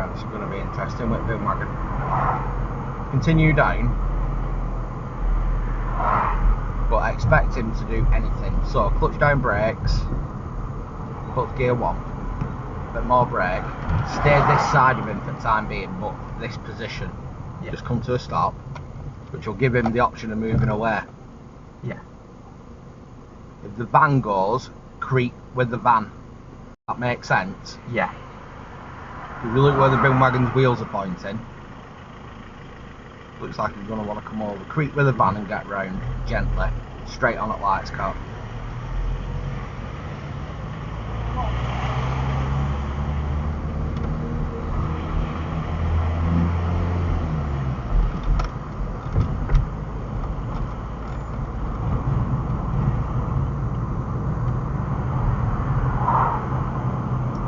That's going to be interesting with boom wagon. Continue down, but I expect him to do anything. So clutch down brakes, put gear 1, bit more brake, stay this side of him for the time being, but this position. Yeah. Just come to a stop, which will give him the option of moving away. Yeah. If the van goes, creep with the van. That makes sense. Yeah. If you look where the boom wagon's wheels are pointing, looks like he's going to want to come over. Creep with the van and get round gently, straight on at lights cut.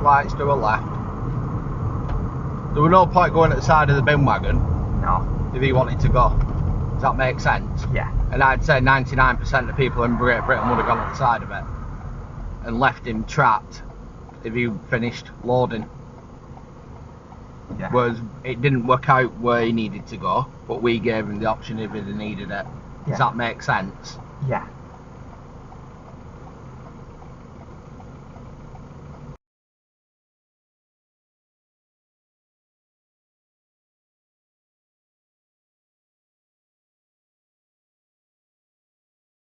Lights to a left. There was no point going at the side of the boom wagon. No. If he wanted to go. Does that make sense? Yeah. And I'd say 99% of people in Great Britain would have gone at the side of it and left him trapped if he finished loading. Yeah. Whereas it didn't work out where he needed to go, but we gave him the option if he needed it. Yeah. Does that make sense? Yeah.